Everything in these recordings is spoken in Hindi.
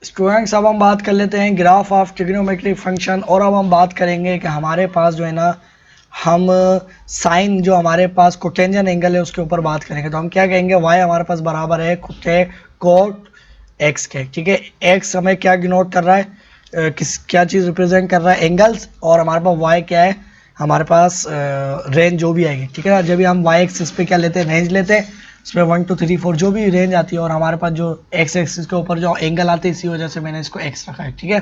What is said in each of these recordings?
स्टूडेंट्स अब हम बात कर लेते हैं ग्राफ ऑफ ट्रिग्नोमेट्रिक फंक्शन। और अब हम बात करेंगे कि हमारे पास जो है ना, हम साइन जो हमारे पास कोटेंजेंट एंगल है उसके ऊपर बात करेंगे। तो हम क्या कहेंगे, y हमारे पास बराबर है कोट x के। ठीक है, x हमें क्या डिनोट कर रहा है, क्या चीज़ रिप्रेजेंट कर रहा है, एंगल्स। और हमारे पास y क्या है, हमारे पास रेंज जो भी आएगी। ठीक है ना, जब भी हम y एक्सिस पे क्या लेते हैं, रेंज लेते हैं, इसमें 1 2 3 4 जो भी रेंज आती है। और हमारे पास जो x एक्सिस के ऊपर जो एंगल आते हैं, इसी वजह से मैंने इसको x रखा है। ठीक है,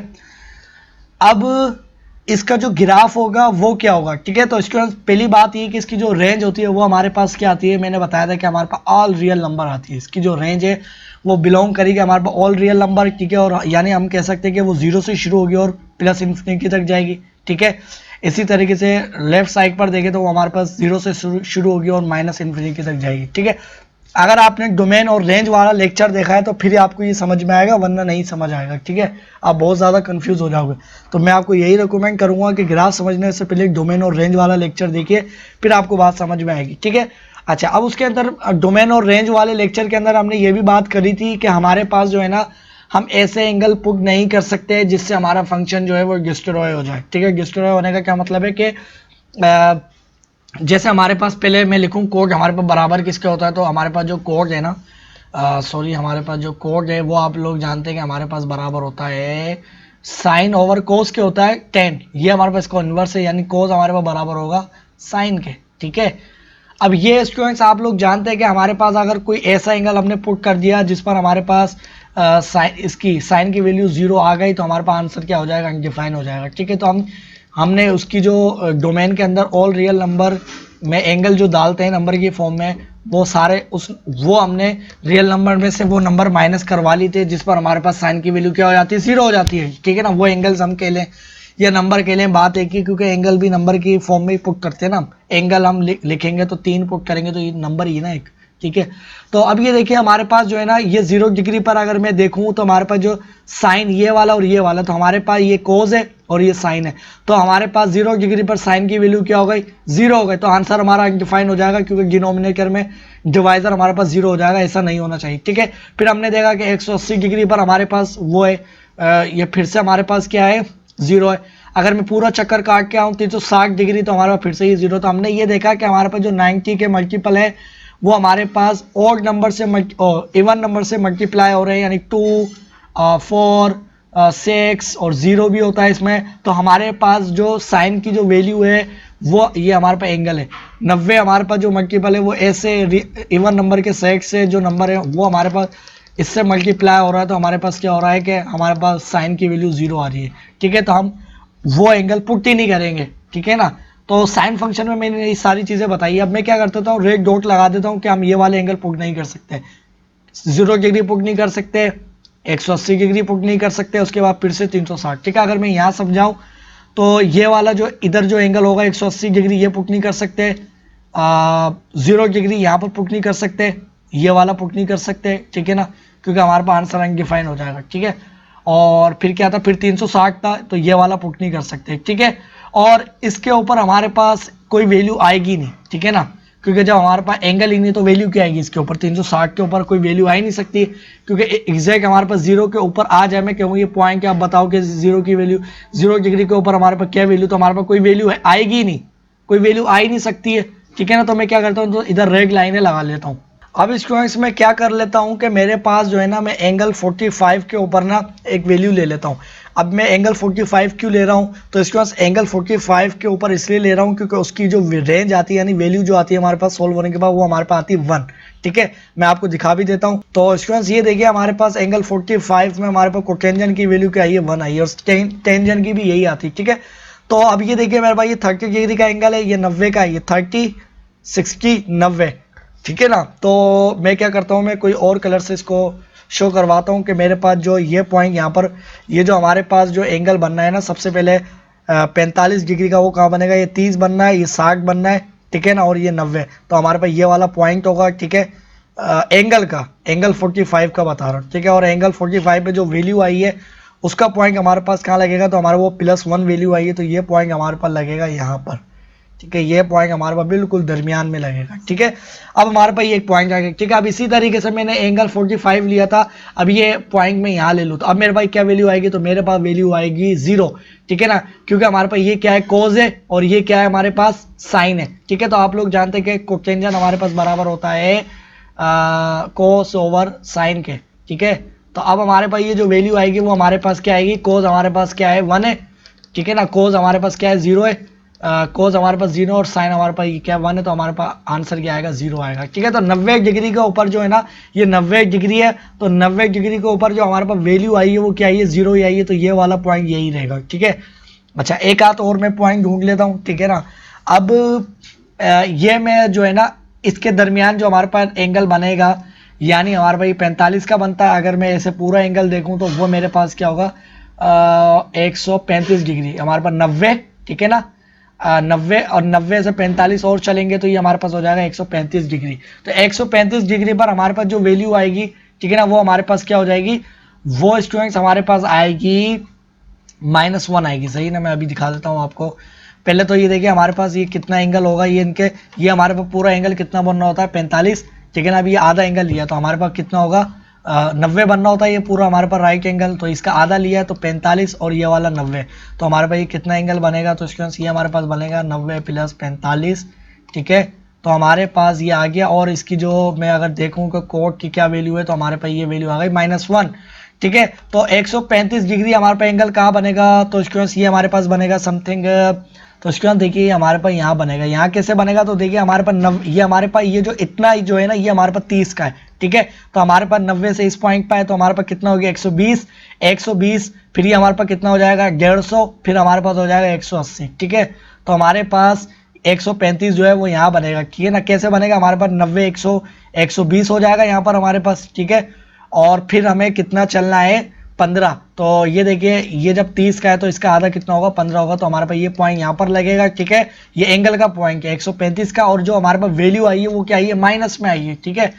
अब इसका जो ग्राफ होगा वो क्या होगा। ठीक है, तो इसके पहली बात ये कि इसकी जो रेंज होती है वो हमारे पास क्या आती है, मैंने बताया था कि हमारे पास ऑल रियल नंबर आती है। इसकी जो रेंज है वो बिलोंग करेगी हमारे पास ऑल रियल नंबर। ठीक है, और यानी हम कह सकते हैं कि वो 0 से शुरू होगी और प्लस इन्फिनिटी तक जाएगी। ठीक है, इसी तरीके से लेफ्ट साइड पर देखें तो वो हमारे पास 0 से शुरू होगी और माइनस इन्फिनिटी तक जाएगी। ठीक है, अगर आपने डोमेन और रेंज वाला लेक्चर देखा है तो फिर आपको ये समझ में आएगा, वरना नहीं समझ आएगा। ठीक है, आप बहुत ज़्यादा कंफ्यूज हो जाओगे। तो मैं आपको यही रिकमेंड करूंगा कि ग्राफ समझने से पहले डोमेन और रेंज वाला लेक्चर देखिए, फिर आपको बात समझ में आएगी। ठीक है, अच्छा, अब उसके अंदर डोमेन और रेंज वाले लेक्चर के अंदर हमने ये भी बात करी थी कि हमारे पास जो है ना, हम ऐसे एंगल पुट नहीं कर सकते जिससे हमारा फंक्शन जो है वो डिस्ट्रॉय हो जाए। ठीक है, डिस्ट्रॉय होने का क्या मतलब है कि जैसे हमारे पास, पहले मैं लिखूं कोड हमारे पास बराबर किसके होता है, तो हमारे पास जो कोड है ना, हमारे पास जो कोड है वो आप लोग जानते हैं कि हमारे पास बराबर होता है साइन ओवर कोस के होता है 10। ये हमारे पास इसका इन्वर्स है, यानी कोस हमारे पास बराबर होगा साइन के। ठीक है, अब ये स्टूडेंट्स आप लोग जानते हैं कि हमारे पास अगर कोई ऐसा एंगल हमने पुट कर दिया जिस पर हमारे पास इसकी साइन की वैल्यू 0 आ गई, तो हमारे पास आंसर क्या हो जाएगा, अनडिफाइन हो जाएगा। ठीक है, तो हमने उसकी जो डोमेन के अंदर ऑल रियल नंबर में एंगल जो डालते हैं नंबर की फॉर्म में, वो सारे वो हमने रियल नंबर में से वो नंबर माइनस करवा ली थे जिस पर हमारे पास साइन की वैल्यू क्या हो जाती है, 0 हो जाती है। ठीक है ना, वो एंगल्स हम कह लें या नंबर के लिए बात एक ही, क्योंकि एंगल भी नंबर की फॉर्म में ही पुट करते हैं ना। एंगल हम लिखेंगे तो 3 पुट करेंगे तो ये नंबर ही ना एक। ठीक है, तो अब ये देखिए हमारे पास जो है ना, ये 0 डिग्री पर अगर मैं देखूं तो हमारे पास जो साइन ये वाला और ये वाला, तो हमारे पास ये कोज है और ये साइन है। तो हमारे पास 0 डिग्री पर साइन की वैल्यू क्या हो गई, 0 हो गई। तो आंसर हमारा अनडिफाइन हो जाएगा, क्योंकि डिनोमिनेटर में डिवाइजर हमारे पास 0 हो जाएगा, ऐसा नहीं होना चाहिए। ठीक है, फिर हमने देखा कि 180 डिग्री पर हमारे पास वो है, ये फिर से हमारे पास क्या है, 0 है। अगर मैं पूरा चक्कर काट के आऊँ 360 डिग्री, तो हमारे पास फिर से ही 0। तो हमने ये देखा कि हमारे पास जो 90 के मल्टीपल है वो हमारे पास ऑड नंबर से इवन नंबर से मल्टीप्लाई हो रहे हैं, यानी 2 4 6 और 0 भी होता है इसमें। तो हमारे पास जो साइन की जो वैल्यू है वो ये हमारे पास एंगल है 90। हमारे पास जो मल्टीपल है वो ऐसे इवन नंबर के सेट से जो नंबर है वो हमारे पास इससे मल्टीप्लाई हो रहा है। तो हमारे पास क्या हो रहा है कि हमारे पास साइन की वैल्यू 0 आ रही है। ठीक है, तो हम वो एंगल पुट ही नहीं करेंगे। ठीक है ना, तो साइन फंक्शन में मैंने ये सारी चीज़ें बताई। अब मैं क्या करता हूँ, रेड डॉट लगा देता हूँ कि हम ये वाले एंगल पुट नहीं कर सकते, 0 डिग्री पुट नहीं कर सकते, 180 डिग्री पुट नहीं कर सकते, उसके बाद फिर से 360। ठीक है, अगर मैं यहाँ समझाऊँ तो ये वाला जो इधर जो एंगल होगा 180 डिग्री ये पुट नहीं कर सकते, 0 डिग्री यहाँ पर पुट नहीं कर सकते, ये वाला पुट नहीं कर सकते। ठीक है ना, क्योंकि हमारे पास आंसर अनडिफाइन हो जाएगा। ठीक है, और फिर क्या था, फिर 360 था, तो ये वाला पुट नहीं कर सकते। ठीक है, और इसके ऊपर हमारे पास कोई वैल्यू आएगी नहीं। ठीक है ना, क्योंकि जब हमारे पास एंगल ही नहीं तो वैल्यू क्या आएगी इसके ऊपर, 360 के ऊपर कोई वैल्यू आ ही नहीं सकती, क्योंकि एग्जैक्ट हमारे पास 0 के ऊपर आ जाए। मैं कहूँ ये पॉइंट आप बताओ कि 0 की वैल्यू, 0 डिग्री के ऊपर हमारे पास क्या वैल्यू, तो हमारे पास कोई वैल्यू है आएगी ही नहीं, कोई वैल्यू आ ही नहीं सकती है। ठीक है ना, तो मैं क्या करता हूँ, तो इधर रेड लाइनें लगा लेता हूँ। अब स्टूडेंट्स मैं क्या कर लेता हूँ कि मेरे पास जो है ना, मैं एंगल 45 के ऊपर ना एक वैल्यू ले लेता हूँ। अब मैं एंगल 45 क्यों ले रहा हूँ, तो इसके पास एंगल 45 के ऊपर इसलिए ले रहा हूँ क्योंकि उसकी जो रेंज आती है, यानी वैल्यू जो आती है हमारे पास सोल्व होने के बाद, वो हमारे पास आती है 1। ठीक है, मैं आपको दिखा भी देता हूँ। तो स्टूडेंट्स ये देखिए हमारे पास एंगल 45 में हमारे पास कोटेंजेंट की वैल्यू क्या आई है, 1 आई है, और टेंजेंट की भी यही आती है। ठीक है, तो अब ये देखिए मेरे पास ये 30 डिग्री का एंगल है, ये 90 का है, ये 30 60 90। ठीक है ना, तो मैं क्या करता हूँ, मैं कोई और कलर से इसको शो करवाता हूँ कि मेरे पास जो ये पॉइंट यहाँ पर, ये जो हमारे पास जो एंगल बनना है ना, सबसे पहले 45 डिग्री का वो कहाँ बनेगा, ये 30 बनना है, ये 60 बनना है। ठीक है ना, और ये 90। तो हमारे पास ये वाला पॉइंट होगा। ठीक है, एंगल का, एंगल 45 का बता रहा हूँ। ठीक है, और एंगल 45 पे जो वैल्यू आई है उसका पॉइंट हमारे पास कहाँ लगेगा, तो हमारा वो +1 वैल्यू आई है, तो ये पॉइंट हमारे पास लगेगा यहाँ पर। ठीक है, ये पॉइंट हमारे पास बिल्कुल दरमियान में लगेगा। ठीक है, अब हमारे पास ये एक पॉइंट आ गया। ठीक है, अब इसी तरीके से मैंने एंगल 45 लिया था, अब ये पॉइंट मैं यहाँ ले लूँ तो अब मेरे पास क्या वैल्यू आएगी, तो मेरे पास वैल्यू आएगी 0। ठीक है ना, क्योंकि हमारे पास ये क्या है, कोज है, और ये क्या है हमारे पास, साइन है। ठीक है, तो आप लोग जानते हैं कि कोटेंजेंट हमारे पास बराबर होता है कोस ओवर साइन के। ठीक है, तो अब हमारे पास ये जो वैल्यू आएगी वो हमारे पास क्या आएगी, कोस हमारे पास क्या है 1 है। ठीक है ना, कोस हमारे पास क्या है 0 है, कोस हमारे पास 0 और साइन हमारे पास ये क्या 1 है, तो हमारे पास आंसर क्या आएगा 0 आएगा। ठीक है, तो 90 डिग्री के ऊपर जो है ना, ये 90 डिग्री है, तो 90 डिग्री के ऊपर जो हमारे पास वैल्यू आई है वो क्या आई है, 0 ही आई है, तो ये वाला पॉइंट यही रहेगा। ठीक है, अच्छा एक आध और मैं पॉइंट ढूंढ लेता हूँ। ठीक है ना, अब ये मैं जो है ना, इसके दरमियान जो हमारे पास एंगल बनेगा, यानी हमारे पास ये 45 का बनता है, अगर मैं ऐसे पूरा एंगल देखूं तो वो मेरे पास क्या होगा 135 डिग्री, हमारे पास 90। ठीक है ना, 90 और 90 से 45 और चलेंगे तो ये हमारे पास हो जाएगा 135 डिग्री। तो 135 डिग्री पर हमारे पास जो वैल्यू आएगी, ठीक है ना, वो हमारे पास क्या हो जाएगी, वो स्टूडेंट्स हमारे पास आएगी -1 आएगी। सही ना, मैं अभी दिखा देता हूँ आपको। पहले तो ये देखिए हमारे पास ये कितना एंगल होगा, ये इनके, ये हमारे पास पूरा एंगल कितना बनना होता है 45। ठीक है ना, अभी ये आधा एंगल लिया तो हमारे पास कितना होगा 90 बनना होता है, ये पूरा हमारे पास राइट एंगल, तो इसका आधा लिया है तो 45 और ये वाला 90, तो हमारे पास ये कितना एंगल बनेगा, तो स्टूडेंट्स ये हमारे पास बनेगा 90 + 45। ठीक है, तो हमारे पास ये आ गया, और इसकी जो मैं अगर देखूँ कि कोट की क्या वैल्यू है, तो हमारे पास ये वैल्यू आ गई -1। ठीक है, तो 135 डिग्री हमारे पास एंगल कहाँ बनेगा, तो स्टूडेंट्स ये हमारे पास बनेगा समथिंग, तो स्टूडेंट देखिए हमारे पास यहाँ बनेगा, यहाँ कैसे बनेगा, तो देखिए हमारे पास ये हमारे पास ये जो इतना जो है ना, ये हमारे पास 30 का है। ठीक है, तो हमारे पास 90 से इस पॉइंट पर है, तो हमारे पास कितना हो गया 120, फिर ये हमारे पास कितना हो जाएगा 150, फिर हमारे पास हो जाएगा 180। ठीक है, तो हमारे पास 135 जो है वो यहाँ बनेगा। ठीक है ना, कैसे बनेगा, हमारे पास 90 100 120 हो जाएगा यहाँ पर हमारे पास। ठीक है, और फिर हमें कितना चलना है 15, तो ये देखिए ये जब 30 का है तो इसका आधा कितना होगा 15 होगा, तो हमारे पास ये पॉइंट यहाँ पर लगेगा। ठीक है, ये एंगल का पॉइंट है 135 का, और जो हमारे पास वैल्यू आई है वो क्या आई है, माइनस में आई है। ठीक है,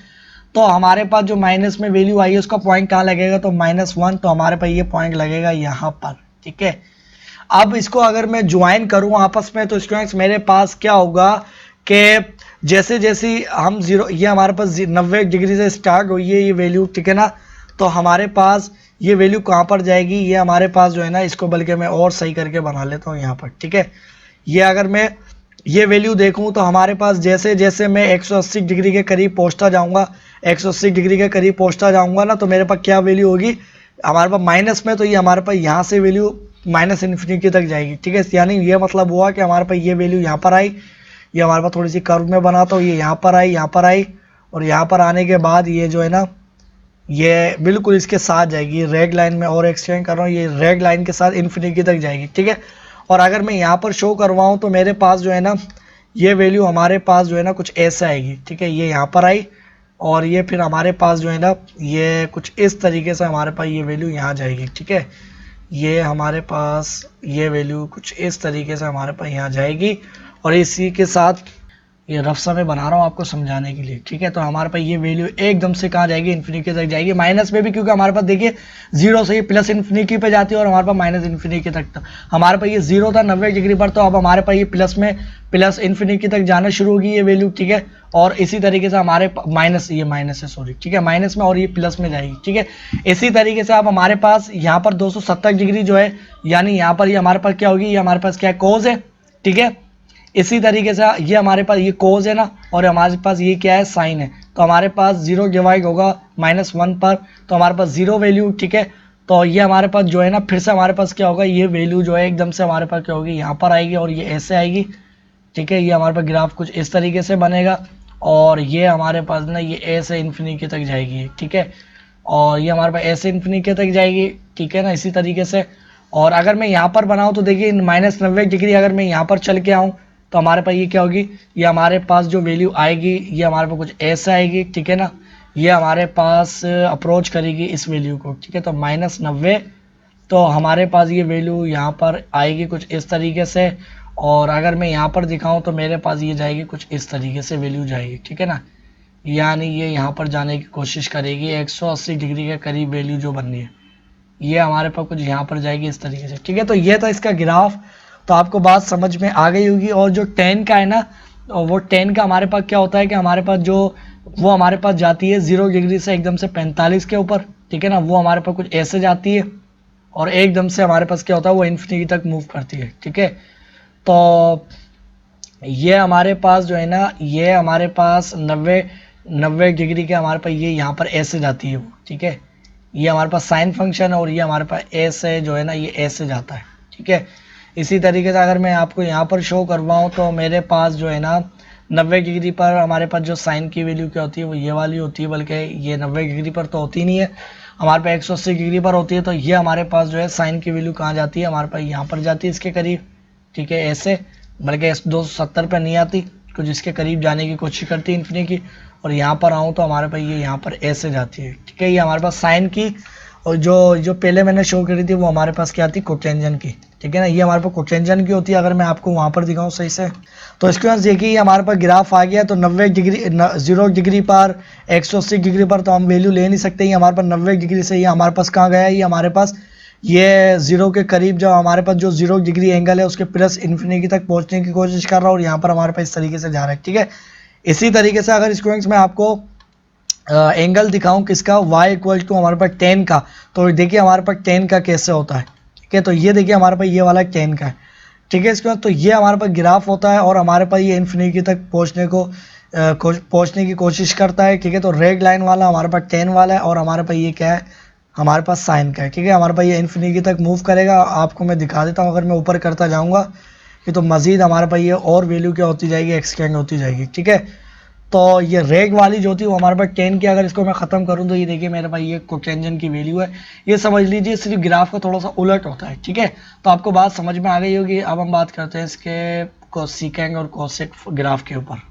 तो हमारे पास जो माइनस में वैल्यू आई है उसका पॉइंट कहाँ लगेगा, तो -1, तो हमारे पास ये पॉइंट लगेगा यहाँ पर। ठीक है, अब इसको अगर मैं ज्वाइन करूँ आपस में, तो स्टूडेंट्स मेरे पास क्या होगा कि जैसे जैसे हम जीरो, ये हमारे पास 90 डिग्री से स्टार्ट हुई है ये वैल्यू। ठीक है ना, तो हमारे पास ये वैल्यू कहाँ पर जाएगी, ये हमारे पास जो है ना, इसको बल्कि मैं और सही करके बना लेता हूँ यहाँ पर। ठीक है, ये अगर मैं ये वैल्यू देखूँ तो हमारे पास जैसे जैसे मैं 180 डिग्री के करीब पहुँचता जाऊँगा, 180 डिग्री के करीब पहुँचता जाऊँगा ना, तो मेरे पास क्या वैल्यू होगी हमारे पास माइनस में, तो ये हमारे पास यहाँ से वैल्यू -इन्फिनिटी तक जाएगी। ठीक है, यानी ये मतलब हुआ कि हमारे पास ये वैल्यू यहाँ पर आई, ये हमारे पास थोड़ी सी कर्व में बनाता हूँ, ये यहाँ पर आई, यहाँ पर आई, और यहाँ पर आने के बाद ये जो है ना, ये बिल्कुल इसके साथ जाएगी, रेड लाइन में और एक्सटेंड कर रहा हूँ, ये रेड लाइन के साथ इन्फिनिटी तक जाएगी। ठीक है, और अगर मैं यहाँ पर शो करवाऊँ तो मेरे पास जो है ना, ये वैल्यू हमारे पास जो है ना कुछ ऐसा आएगी। ठीक है, ये यहाँ पर आई, और ये फिर हमारे पास जो है ना, ये कुछ इस तरीके से हमारे पास ये वैल्यू यहाँ जाएगी। ठीक है, ये हमारे पास ये वैल्यू कुछ इस तरीके से हमारे पास यहाँ जाएगी, और इसी के साथ ये रफ सा मैं बना रहा हूँ आपको समझाने के लिए। ठीक है, तो हमारे पास ये वैल्यू एकदम से कहाँ जाएगी, इन्फिनिटी तक जाएगी, माइनस में भी, क्योंकि हमारे पास देखिए 0 से ये +इन्फिनिटी पे जाती है, और हमारे पास -इन्फिनिटी तक था। हमारे पास ये 0 था 90 डिग्री पर, तो अब हमारे पास ये प्लस में +इन्फिनिटी तक जाना शुरू होगी ये वैल्यू। ठीक है, और इसी तरीके से हमारे माइनस, ये माइनस है सॉरी, ठीक है, माइनस में, और ये प्लस में जाएगी। ठीक है, इसी तरीके से अब हमारे पास यहाँ पर 270 डिग्री जो है, यानी यहाँ पर ये हमारे पास क्या होगी, ये हमारे पास क्या है, कोस है। ठीक है, इसी तरीके से ये हमारे पास ये कोस है ना, और हमारे पास ये क्या है, साइन है, तो हमारे पास 0 डिवाइड होगा -1 पर, तो हमारे पास 0 वैल्यू। ठीक है, तो ये हमारे पास जो है ना, फिर से हमारे पास क्या होगा, ये वैल्यू जो है एकदम से हमारे पास क्या होगी, यहाँ पर आएगी, और ये ऐसे आएगी। ठीक है, ये हमारे पास ग्राफ कुछ इस तरीके से बनेगा, और ये हमारे पास ना ये ऐसे इन्फिनिटी तक जाएगी। ठीक है, और ये हमारे पास ऐसे इन्फिनिटी तक जाएगी। ठीक है ना, इसी तरीके से, और अगर मैं यहाँ पर बनाऊँ तो देखिए -90 डिग्री अगर मैं यहाँ पर चल के आऊँ तो हमारे पास ये क्या होगी, ये हमारे पास जो वैल्यू आएगी ये हमारे पास कुछ ऐसा आएगी। ठीक है ना, ये हमारे पास अप्रोच करेगी इस वैल्यू को। ठीक है, तो -90, तो हमारे पास ये वैल्यू यहाँ पर आएगी कुछ इस तरीके से, और अगर मैं यहाँ पर दिखाऊँ तो मेरे पास ये जाएगी कुछ इस तरीके से वैल्यू जाएगी। ठीक है ना, यानी ये यहाँ पर जाने की कोशिश करेगी 180 डिग्री के करीब वैल्यू जो बननी है, ये हमारे पास कुछ यहाँ पर जाएगी इस तरीके से। ठीक है, तो ये था इसका ग्राफ, तो आपको बात समझ में आ गई होगी। और जो 10 का है ना, वो 10 का हमारे पास क्या होता है कि हमारे पास जो वो हमारे पास जाती है 0 डिग्री से एकदम से 45 के ऊपर, ठीक है ना, वो हमारे पास कुछ ऐसे जाती है और एकदम से हमारे पास क्या होता है वो इन्फिनिटी तक मूव करती है, ठीक है। तो ये हमारे पास जो है ना, ये हमारे पास 90 डिग्री के हमारे पास ये यहाँ पर ऐसे जाती है वो, ठीक है। ये हमारे पास साइन फंक्शन है और ये हमारे पास ऐसे जो है ना ये ऐसे जाता है, ठीक है। इसी तरीके से अगर मैं आपको यहाँ पर शो करवाऊँ तो मेरे पास जो है ना 90 डिग्री पर हमारे पास जो साइन की वैल्यू क्या होती है वो ये वाली होती है, बल्कि ये 90 डिग्री पर तो होती नहीं है, हमारे पास 180 डिग्री पर होती है। तो ये हमारे पास जो है साइन की वैल्यू कहाँ जाती है, हमारे पास यहाँ पर जाती है इसके करीब, ठीक है, ऐसे, बल्कि 270 पर नहीं आती, कुछ इसके करीब जाने की कोशिश करती है इन्फिनिटी की। और यहाँ पर आऊँ तो हमारे पास ये यहाँ पर ऐसे जाती है, ठीक है। ये हमारे पास साइन की, और जो पहले मैंने शो करी थी वो हमारे पास क्या आती है कोटेंजन की, ठीक है ना, ये हमारे पास कोटेंजन की होती है। अगर मैं आपको वहाँ पर दिखाऊँ सही से तो इसके पास देखिए हमारे पास ग्राफ आ गया। तो 90 डिग्री 0 डिग्री पर 180 डिग्री पर तो हम वैल्यू ले नहीं सकते, ये हमारे पास 90 डिग्री से ये हमारे पास कहाँ गया, ये हमारे पास ये 0 के करीब जो हमारे पास जो 0 डिग्री एंगल है उसके प्लस इन्फिनिटी तक पहुंचने की कोशिश कर रहा है और यहाँ पर हमारे पास इस तरीके से जा रहा है, ठीक है। इसी तरीके से अगर स्टूडेंट्स मैं आपको एंगल दिखाऊं किसका, y इक्वल टू हमारे पास 10 का, तो देखिए हमारे पास 10 का कैसे होता है, ठीक है। तो ये देखिए हमारे पास ये वाला 10 का है, ठीक है। इसके बाद तो ये हमारे पास ग्राफ होता है और हमारे पास ये इन्फिनिटी तक पहुंचने की कोशिश करता है, ठीक है। तो रेड लाइन वाला हमारे पास 10 वाला है और हमारे पास ये क्या है, हमारे पास साइन का है, ठीक है। हमारे पास ये इन्फिनिटी तक मूव करेगा, आपको मैं दिखा देता हूँ। अगर मैं ऊपर करता जाऊँगा कि तो मज़ीद हमारे पास ये और वैल्यू क्या होती जाएगी, एक्सटेंड होती जाएगी, ठीक है। तो ये रेग वाली जो थी वो हमारे पास 10 की, अगर इसको मैं ख़त्म करूँ तो ये देखिए मेरे पास ये कोटेंजन की वैल्यू है। ये समझ लीजिए सिर्फ ग्राफ का थोड़ा सा उलट होता है, ठीक है। तो आपको बात समझ में आ गई होगी। अब हम बात करते हैं इसके कोसेकेंड और कोसेक ग्राफ के ऊपर।